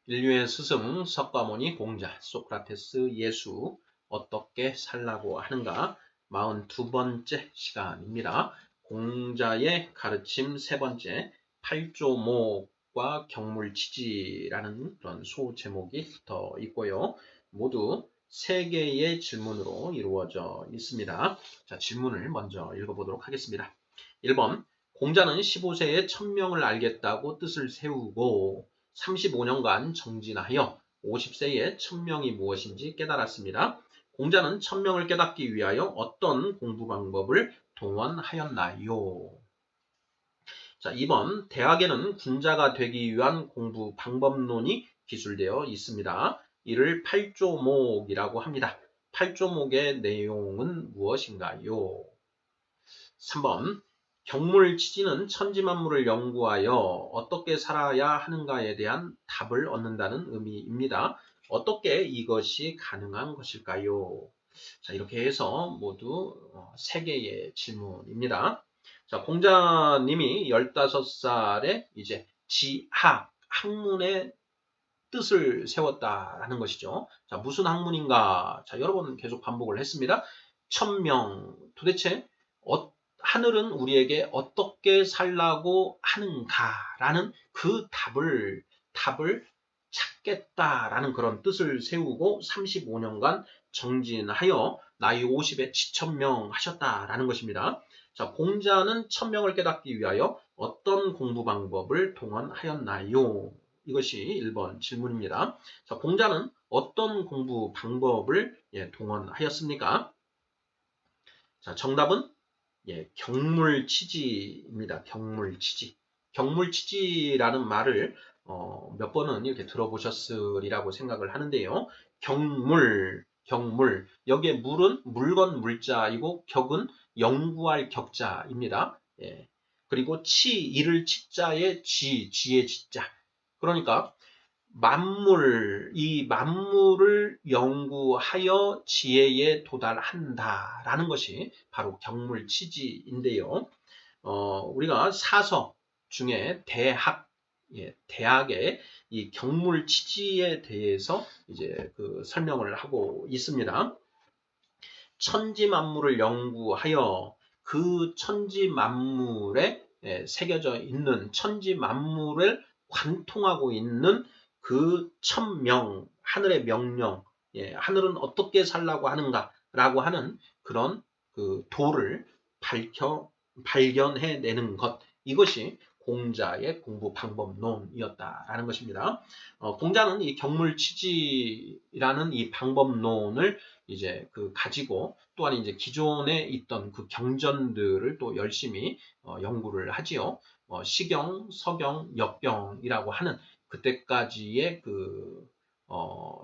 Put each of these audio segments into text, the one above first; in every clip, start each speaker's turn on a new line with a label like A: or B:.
A: 인류의 스승 석가모니 공자 소크라테스 예수 어떻게 살라고 하는가 42번째 시간입니다. 공자의 가르침 세 번째 8조목과 경물치지라는 그런 소제목이 붙어 있고요. 모두 3개의 질문으로 이루어져 있습니다. 자, 질문을 먼저 읽어보도록 하겠습니다. 1번 공자는 15세에 천명을 알겠다고 뜻을 세우고 35년간 정진하여 50세에 천명이 무엇인지 깨달았습니다. 공자는 천명을 깨닫기 위하여 어떤 공부 방법을 동원하였나요? 자, 2번 대학에는 군자가 되기 위한 공부 방법론이 기술되어 있습니다. 이를 8조목이라고 합니다. 8조목의 내용은 무엇인가요? 3번 경물치지는 천지만물을 연구하여 어떻게 살아야 하는가에 대한 답을 얻는다는 의미입니다. 어떻게 이것이 가능한 것일까요? 자, 이렇게 해서 모두 3개의 질문입니다. 자, 공자님이 15살에 이제 학문의 뜻을 세웠다라는 것이죠. 자, 무슨 학문인가? 자, 여러 번 계속 반복을 했습니다. 천명, 도대체 하늘은 우리에게 어떻게 살라고 하는가라는 그 답을 찾겠다라는 그런 뜻을 세우고 35년간 정진하여 나이 50에 지천명 하셨다라는 것입니다. 자, 공자는 천명을 깨닫기 위하여 어떤 공부 방법을 동원하였나요? 이것이 1번 질문입니다. 자, 공자는 어떤 공부 방법을 동원하였습니까? 자, 정답은 경물치지입니다. 경물치지. 경물치지라는 말을 몇 번은 이렇게 들어보셨으리라고 생각을 하는데요. 경물. 여기에 물은 물건 물자이고 격은 연구할 격자입니다. 그리고 이를 치자에 쥐의 지자. 그러니까 이 만물을 연구하여 지혜에 도달한다라는 것이 바로 경물치지인데요. 우리가 사서 중에 대학의 이 경물치지에 대해서 이제 그 설명을 하고 있습니다. 천지만물을 연구하여 그 천지만물에 새겨져 있는 천지만물을 관통하고 있는 그 천명, 하늘의 명령, 하늘은 어떻게 살라고 하는가라고 하는 그런 그 도를 발견해내는 것, 이것이 공자의 공부 방법론이었다라는 것입니다. 공자는 이 경물치지라는 이 방법론을 이제 가지고 또한 이제 기존에 있던 그 경전들을 또 열심히 연구를 하지요. 시경, 서경, 역경이라고 하는 그때까지의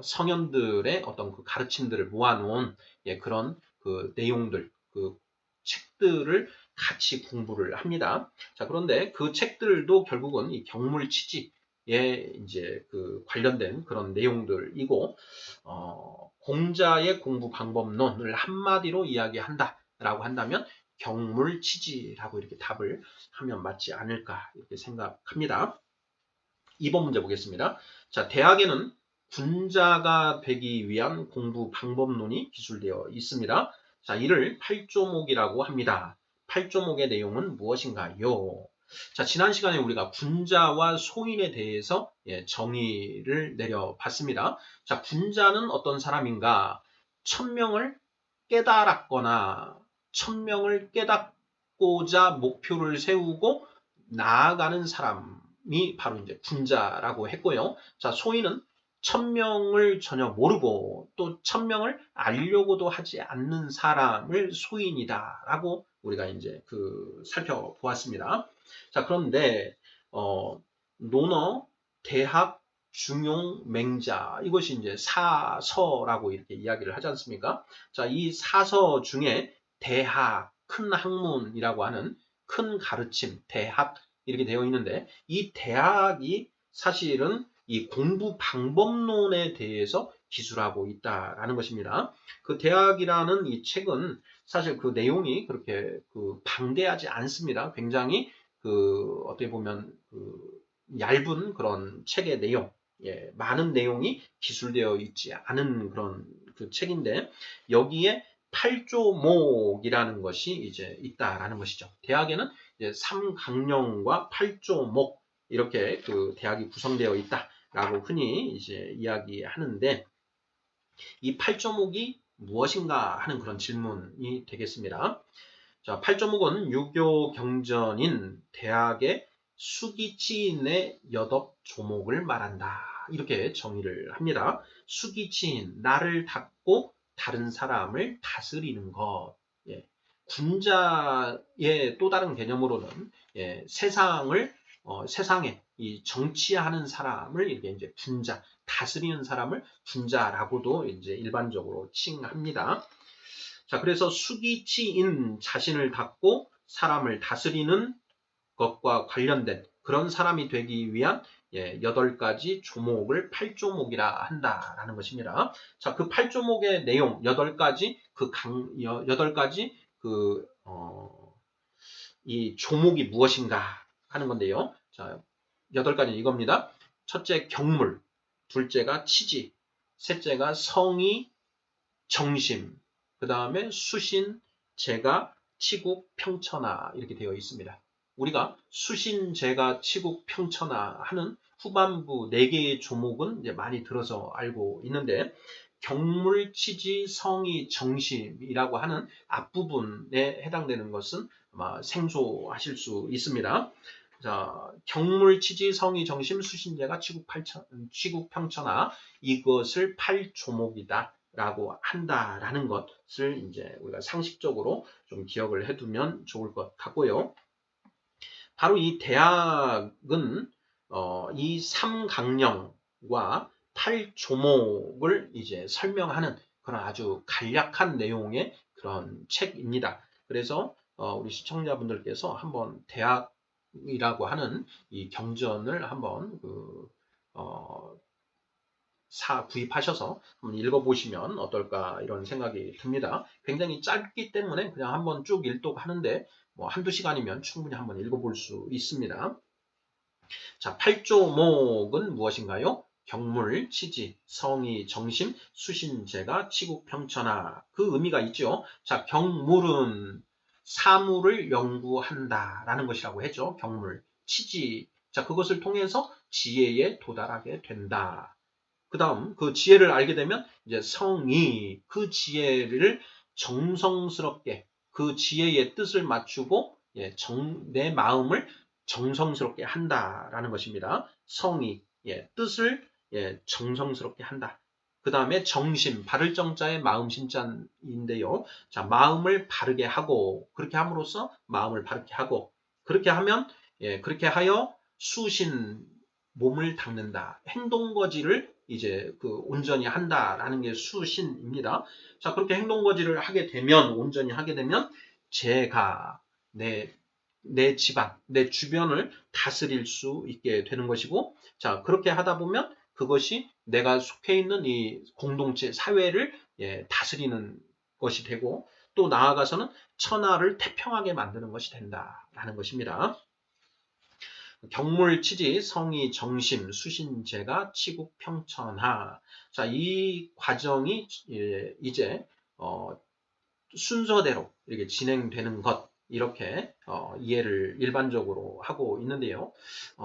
A: 성현들의 어떤 그 가르침들을 모아놓은 그런 그 내용들, 그 책들을 같이 공부를 합니다. 자, 그런데 그 책들도 결국은 이 경물치지에 이제 그 관련된 그런 내용들이고, 공자의 공부 방법론을 한마디로 이야기한다라고 한다면 경물치지라고 이렇게 답을 하면 맞지 않을까 이렇게 생각합니다. 2번 문제 보겠습니다. 자, 대학에는 군자가 되기 위한 공부 방법론이 기술되어 있습니다. 자, 이를 8조목이라고 합니다. 8조목의 내용은 무엇인가요? 자, 지난 시간에 우리가 군자와 소인에 대해서 정의를 내려봤습니다. 자, 군자는 어떤 사람인가? 천명을 깨달았거나 천명을 깨닫고자 목표를 세우고 나아가는 사람이 바로 이제 군자라고 했고요. 자, 소인은 천명을 전혀 모르고 또 천명을 알려고도 하지 않는 사람을 소인이다라고 우리가 이제 살펴보았습니다. 자, 그런데 논어, 대학, 중용, 맹자, 이것이 이제 사서라고 이렇게 이야기를 하지 않습니까? 자, 이 사서 중에 대학, 큰 학문이라고 하는 큰 가르침, 대학 이렇게 되어 있는데 이 대학이 사실은 이 공부 방법론에 대해서 기술하고 있다라는 것입니다. 그 대학이라는 이 책은 사실 그 내용이 그렇게 방대하지 않습니다. 굉장히 어떻게 보면 얇은 그런 책의 내용, 예, 많은 내용이 기술되어 있지 않은 그런 그 책인데 여기에 8조목이라는 것이 이제 있다라는 것이죠. 대학에는 이제 3강령과 8조목 이렇게 그 대학이 구성되어 있다라고 흔히 이제 이야기하는데 이 8조목이 무엇인가 하는 그런 질문이 되겠습니다. 자, 8조목은 유교 경전인 대학의 수기치인의 여덟조목을 말한다. 이렇게 정의를 합니다. 수기치인, 나를 닦고 다른 사람을 다스리는 것. 예. 군자의 또 다른 개념으로는 예, 세상에 이 정치하는 사람을 이게 이제 군자, 다스리는 사람을 군자라고도 이제 일반적으로 칭합니다. 자, 그래서 수기치인 자신을 닦고 사람을 다스리는 것과 관련된 그런 사람이 되기 위한 8가지 조목을 8조목이라 한다라는 것입니다. 자, 그 8조목의 내용 8가지 8가지 이 조목이 무엇인가 하는 건데요. 자, 8가지는 이겁니다. 첫째 경물, 둘째가 치지, 셋째가 성의, 정심, 그 다음에 수신, 제가, 치국, 평천하 이렇게 되어 있습니다. 우리가 수신, 제가, 치국, 평천하 하는 후반부 4개의 조목은 이제 많이 들어서 알고 있는데 경물, 치지, 성의, 정심이라고 하는 앞부분에 해당되는 것은 아마 생소하실 수 있습니다. 자, 경물, 치지, 성의, 정심, 수신제가, 치국, 평천하 이것을 8조목이다. 라고 한다라는 것을 이제 우리가 상식적으로 좀 기억을 해두면 좋을 것 같고요. 바로 이 대학은 이 3강령과 8조목을 이제 설명하는 그런 아주 간략한 내용의 그런 책입니다. 그래서 우리 시청자분들께서 한번 대학이라고 하는 이 경전을 한번 구입하셔서 한번 읽어보시면 어떨까 이런 생각이 듭니다. 굉장히 짧기 때문에 그냥 한번 쭉 읽도록 하는데 뭐 한두 시간이면 충분히 한번 읽어볼 수 있습니다. 자, 8조목은 무엇인가요? 경물, 치지, 성의, 정심, 수신, 제가, 치국, 평천하 그 의미가 있죠. 자, 경물은 사물을 연구한다 라는 것이라고 했죠. 경물, 치지, 자 그것을 통해서 지혜에 도달하게 된다. 그 다음 그 지혜를 알게 되면 이제 성이 그 지혜를 정성스럽게 그 지혜의 뜻을 맞추고 내 마음을 정성스럽게 한다라는 것입니다. 성이 뜻을 정성스럽게 한다. 그 다음에 정심, 바를 정자의 마음 심자인데요. 자, 마음을 바르게 하고 그렇게 함으로써 마음을 바르게 하고 그렇게 하면 그렇게 하여 수신 몸을 닦는다. 행동거지를 이제 온전히 한다라는 게 수신입니다. 자, 그렇게 행동거지를 하게 되면, 온전히 하게 되면, 제가 내 집안, 내 주변을 다스릴 수 있게 되는 것이고, 자, 그렇게 하다 보면 그것이 내가 속해 있는 이 공동체, 사회를 다스리는 것이 되고, 또 나아가서는 천하를 태평하게 만드는 것이 된다라는 것입니다. 경물, 치지, 성의, 정심, 수신제가, 치국, 평천하. 자, 이 과정이 이제 순서대로 이렇게 진행되는 것 이렇게 이해를 일반적으로 하고 있는데요.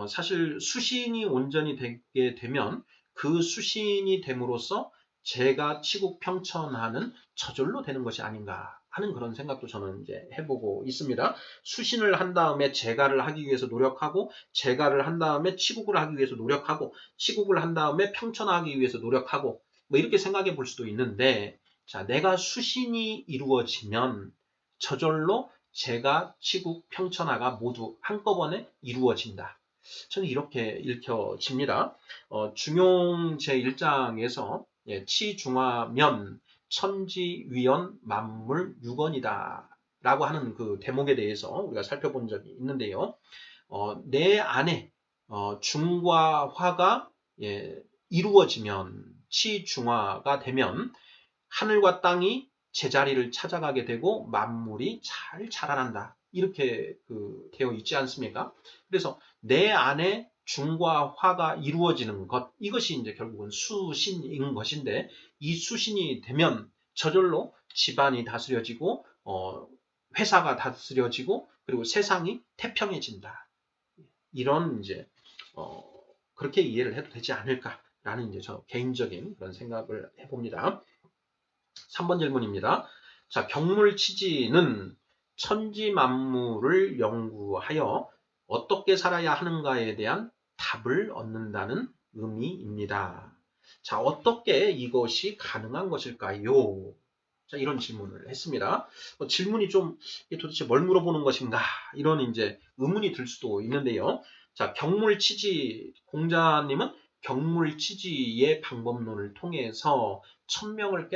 A: 사실 수신이 온전히 되게 되면 그 수신이 됨으로써 제가 치국 평천하는 저절로 되는 것이 아닌가 하는 그런 생각도 저는 이제 해보고 있습니다. 수신을 한 다음에 제가를 하기 위해서 노력하고 제가를 한 다음에 치국을 하기 위해서 노력하고 치국을 한 다음에 평천하기 위해서 노력하고 뭐 이렇게 생각해 볼 수도 있는데 자, 내가 수신이 이루어지면 저절로 제가, 치국, 평천하가 모두 한꺼번에 이루어진다. 저는 이렇게 읽혀집니다. 중용 제1장에서 치중화면 천지위원 만물 유건이다 라고 하는 그 대목에 대해서 우리가 살펴본 적이 있는데요. 내 안에 중과 화가 이루어지면 치중화가 되면 하늘과 땅이 제자리를 찾아가게 되고 만물이 잘 자라난다. 이렇게 되어 있지 않습니까? 그래서 내 안에 중과 화가 이루어지는 것, 이것이 이제 결국은 수신인 것인데, 이 수신이 되면 저절로 집안이 다스려지고 회사가 다스려지고 그리고 세상이 태평해진다. 이런 이제 그렇게 이해를 해도 되지 않을까라는 이제 저 개인적인 그런 생각을 해봅니다. 3번 질문입니다. 자, 경물치지는 천지만물을 연구하여 어떻게 살아야 하는가에 대한 답을 얻는다는 의미입니다. 자, 어떻게 이것이 가능한 것일까요? 자, 이런 질문을 했습니다. 질문이 좀 도대체 뭘 물어보는 것인가? 이런 이제 의문이 들 수도 있는데요. 자, 경물치지 공자님은 경물치지의 방법론을 통해서 천명을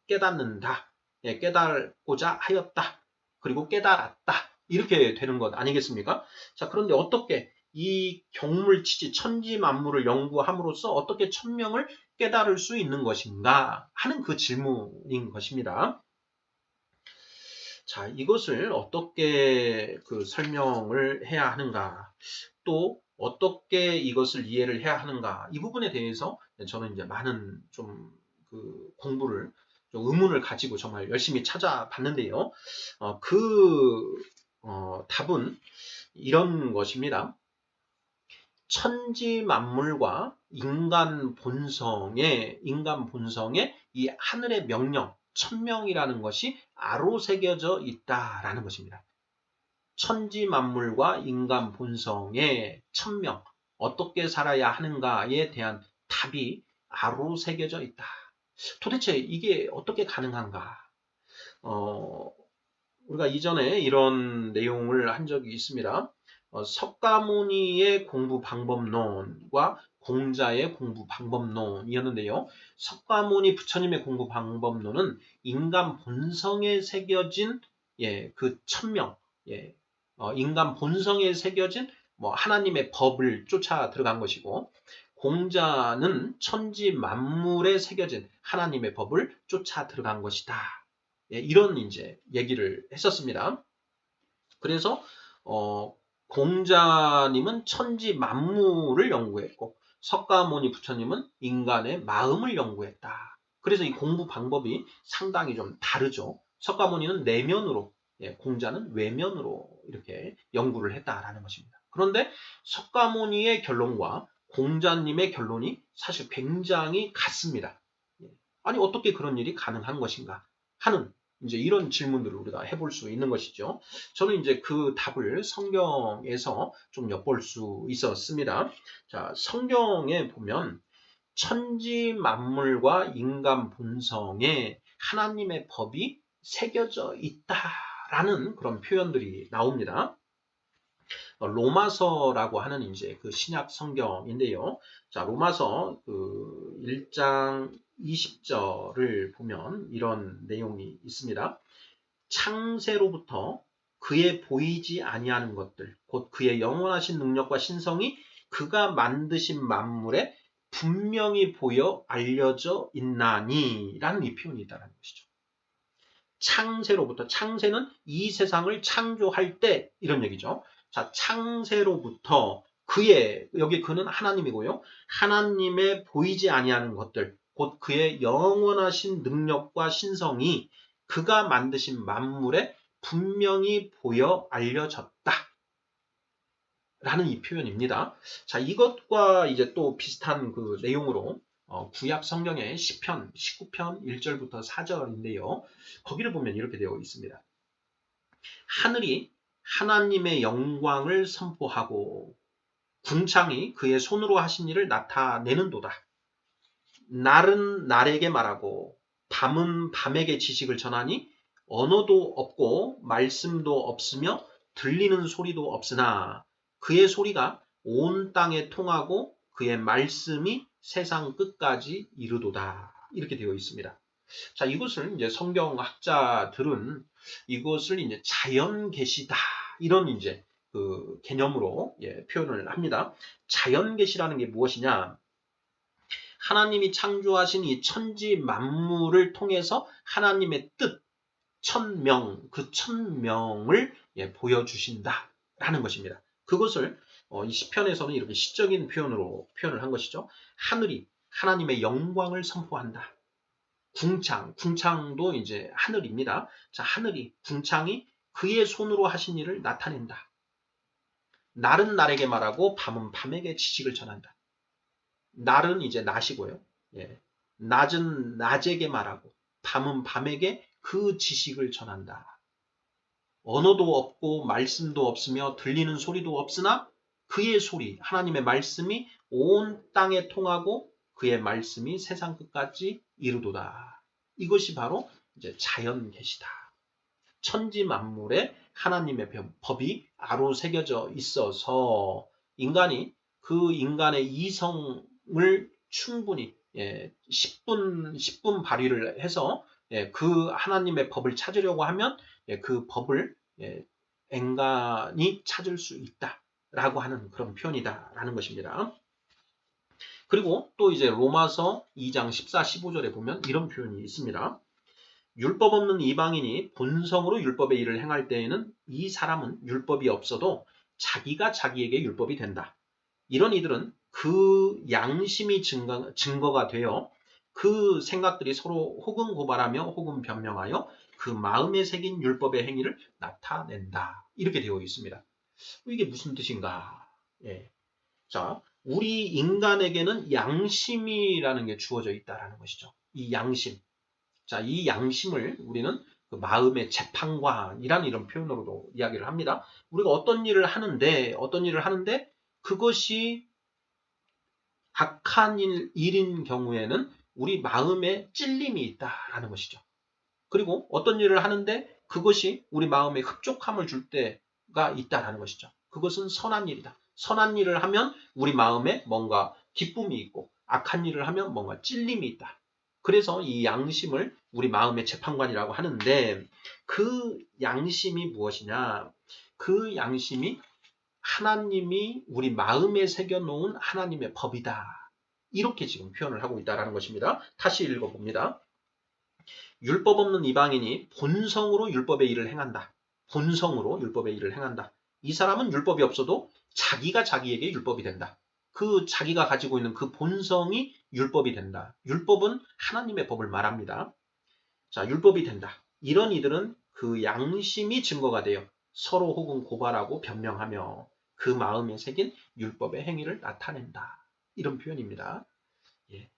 A: 깨닫는다. 예, 깨달고자 하였다. 그리고 깨달았다. 이렇게 되는 것 아니겠습니까? 자, 그런데 어떻게 이 경물치지 천지만물을 연구함으로써 어떻게 천명을 깨달을 수 있는 것인가 하는 그 질문인 것입니다. 자, 이것을 어떻게 그 설명을 해야 하는가, 또 어떻게 이것을 이해를 해야 하는가, 이 부분에 대해서 저는 이제 많은 좀 그 공부를, 좀 의문을 가지고 정말 열심히 찾아봤는데요. 답은 이런 것입니다. 천지만물과 인간 본성의 이 하늘의 명령, 천명이라는 것이 아로새겨져 있다라는 것입니다. 천지만물과 인간 본성의 천명, 어떻게 살아야 하는가에 대한 답이 아로새겨져 있다. 도대체 이게 어떻게 가능한가? 우리가 이전에 이런 내용을 한 적이 있습니다. 석가모니의 공부 방법론과 공자의 공부 방법론이었는데요. 석가모니 부처님의 공부 방법론은 인간 본성에 새겨진 그 천명, 인간 본성에 새겨진 하나님의 법을 쫓아 들어간 것이고, 공자는 천지 만물에 새겨진 하나님의 법을 쫓아 들어간 것이다. 이런 이제 얘기를 했었습니다. 그래서 공자님은 천지 만물을 연구했고, 석가모니 부처님은 인간의 마음을 연구했다. 그래서 이 공부 방법이 상당히 좀 다르죠. 석가모니는 내면으로, 공자는 외면으로 이렇게 연구를 했다라는 것입니다. 그런데 석가모니의 결론과 공자님의 결론이 사실 굉장히 같습니다. 아니, 어떻게 그런 일이 가능한 것인가 하는 이제 이런 질문들을 우리가 해볼 수 있는 것이죠. 저는 이제 그 답을 성경에서 좀 엿볼 수 있었습니다. 자, 성경에 보면 천지 만물과 인간 본성에 하나님의 법이 새겨져 있다라는 그런 표현들이 나옵니다. 로마서라고 하는 이제 그 신약 성경인데요. 자, 로마서 그 1장 20절을 보면 이런 내용이 있습니다. 창세로부터 그의 보이지 아니하는 것들, 곧 그의 영원하신 능력과 신성이 그가 만드신 만물에 분명히 보여 알려져 있나니 라는 이 표현이 있다는 것이죠. 창세로부터, 창세는 이 세상을 창조할 때 이런 얘기죠. 자, 창세로부터 여기 그는 하나님이고요. 하나님의 보이지 아니하는 것들, 곧 그의 영원하신 능력과 신성이 그가 만드신 만물에 분명히 보여 알려졌다. 라는 이 표현입니다. 자, 이것과 이제 또 비슷한 그 내용으로 구약 성경의 시편 19편 1절부터 4절인데요. 거기를 보면 이렇게 되어 있습니다. 하늘이 하나님의 영광을 선포하고 궁창이 그의 손으로 하신 일을 나타내는도다. 날은 날에게 말하고 밤은 밤에게 지식을 전하니 언어도 없고 말씀도 없으며 들리는 소리도 없으나 그의 소리가 온 땅에 통하고 그의 말씀이 세상 끝까지 이르도다. 이렇게 되어 있습니다. 자, 이것을 이제 성경학자들은 이것을 이제 자연 계시다. 이런 이제 그 개념으로 표현을 합니다. 자연 계시라는 게 무엇이냐? 하나님이 창조하신 이 천지 만물을 통해서 하나님의 뜻, 천명, 그 천명을 보여주신다라는 것입니다. 그것을 이 시편에서는 이렇게 시적인 표현으로 표현을 한 것이죠. 하늘이 하나님의 영광을 선포한다. 궁창도 이제 하늘입니다. 자, 하늘이, 궁창이 그의 손으로 하신 일을 나타낸다. 날은 날에게 말하고 밤은 밤에게 지식을 전한다. 날은 이제 낮이고요. 예. 낮은 낮에게 말하고 밤은 밤에게 그 지식을 전한다. 언어도 없고 말씀도 없으며 들리는 소리도 없으나 그의 소리, 하나님의 말씀이 온 땅에 통하고 그의 말씀이 세상 끝까지 이르도다. 이것이 바로 이제 자연 계시다. 천지 만물에 하나님의 법이 아로 새겨져 있어서 인간이 그 인간의 이성을 충분히 10분 발휘를 해서 그 하나님의 법을 찾으려고 하면 그 법을 인간이 찾을 수 있다라고 하는 그런 표현이다라는 것입니다. 그리고 또 이제 로마서 2장 14, 15절에 보면 이런 표현이 있습니다. 율법 없는 이방인이 본성으로 율법의 일을 행할 때에는 이 사람은 율법이 없어도 자기가 자기에게 율법이 된다. 이런 이들은 그 양심이 증거가 되어 그 생각들이 서로 혹은 고발하며 혹은 변명하여 그 마음에 새긴 율법의 행위를 나타낸다. 이렇게 되어 있습니다. 이게 무슨 뜻인가? 자, 우리 인간에게는 양심이라는 게 주어져 있다라는 것이죠. 이 양심. 자, 이 양심을 우리는 그 마음의 재판관이라는 이런 표현으로도 이야기를 합니다. 우리가 어떤 일을 하는데 그것이 악한 일인 경우에는 우리 마음에 찔림이 있다라는 것이죠. 그리고 어떤 일을 하는데 그것이 우리 마음에 흡족함을 줄 때가 있다라는 것이죠. 그것은 선한 일이다. 선한 일을 하면 우리 마음에 뭔가 기쁨이 있고 악한 일을 하면 뭔가 찔림이 있다. 그래서 이 양심을 우리 마음의 재판관이라고 하는데 그 양심이 무엇이냐? 그 양심이 하나님이 우리 마음에 새겨놓은 하나님의 법이다. 이렇게 지금 표현을 하고 있다는 것입니다. 다시 읽어봅니다. 율법 없는 이방인이 본성으로 율법의 일을 행한다. 본성으로 율법의 일을 행한다. 이 사람은 율법이 없어도 자기가 자기에게 율법이 된다. 그 자기가 가지고 있는 그 본성이 율법이 된다. 율법은 하나님의 법을 말합니다. 자, 율법이 된다. 이런 이들은 그 양심이 증거가 되어 서로 혹은 고발하고 변명하며 그 마음에 새긴 율법의 행위를 나타낸다. 이런 표현입니다. 예.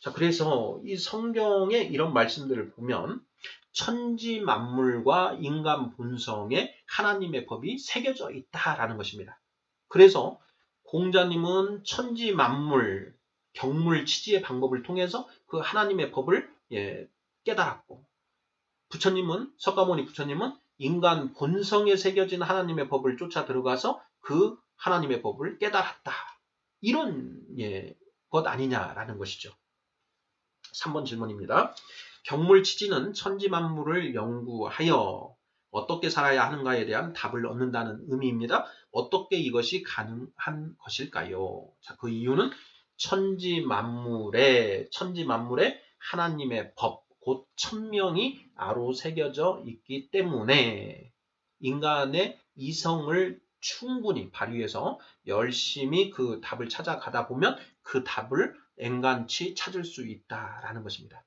A: 자, 그래서 이 성경에 이런 말씀들을 보면 천지 만물과 인간 본성에 하나님의 법이 새겨져 있다라는 것입니다. 그래서 공자님은 천지 만물, 경물 치지의 방법을 통해서 그 하나님의 법을 깨달았고, 석가모니 부처님은 인간 본성에 새겨진 하나님의 법을 쫓아 들어가서 그 하나님의 법을 깨달았다. 이런 것 아니냐라는 것이죠. 3번 질문입니다. 경물치지는 천지만물을 연구하여 어떻게 살아야 하는가에 대한 답을 얻는다는 의미입니다. 어떻게 이것이 가능한 것일까요? 자, 그 이유는 천지만물에 하나님의 법, 곧 천명이 아로 새겨져 있기 때문에 인간의 이성을 충분히 발휘해서 열심히 그 답을 찾아가다 보면 그 답을 앵간치 찾을 수 있다라는 것입니다.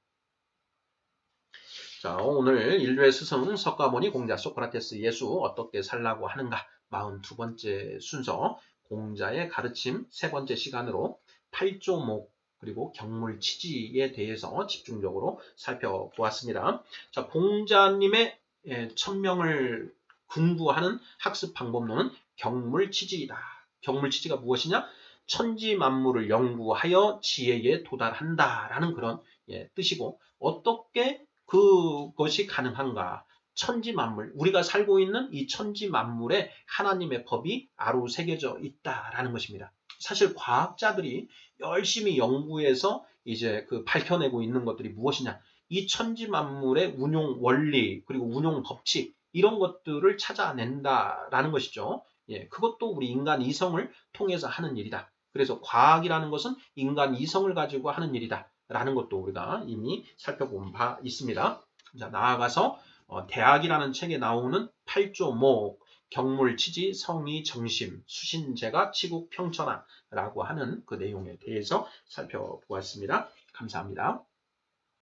A: 자, 오늘 인류의 스승 석가모니 공자 소크라테스 예수 어떻게 살라고 하는가 42번째 순서 공자의 가르침 3번째 시간으로 8조목 그리고 경물치지에 대해서 집중적으로 살펴보았습니다. 자, 공자님의 천명을 궁구하는 학습 방법론은 경물치지이다. 경물치지가 무엇이냐? 천지 만물을 연구하여 지혜에 도달한다라는 그런 뜻이고 어떻게 그것이 가능한가? 천지 만물, 우리가 살고 있는 이 천지 만물에 하나님의 법이 아로 새겨져 있다라는 것입니다. 사실 과학자들이 열심히 연구해서 이제 그 밝혀내고 있는 것들이 무엇이냐? 이 천지 만물의 운용 원리 그리고 운용 법칙 이런 것들을 찾아낸다라는 것이죠. 그것도 우리 인간 이성을 통해서 하는 일이다. 그래서 과학이라는 것은 인간 이성을 가지고 하는 일이다. 라는 것도 우리가 이미 살펴본 바 있습니다. 자, 나아가서 대학이라는 책에 나오는 8조목 경물치지, 성의, 정심, 수신제가, 치국, 평천하라고 하는 그 내용에 대해서 살펴보았습니다. 감사합니다.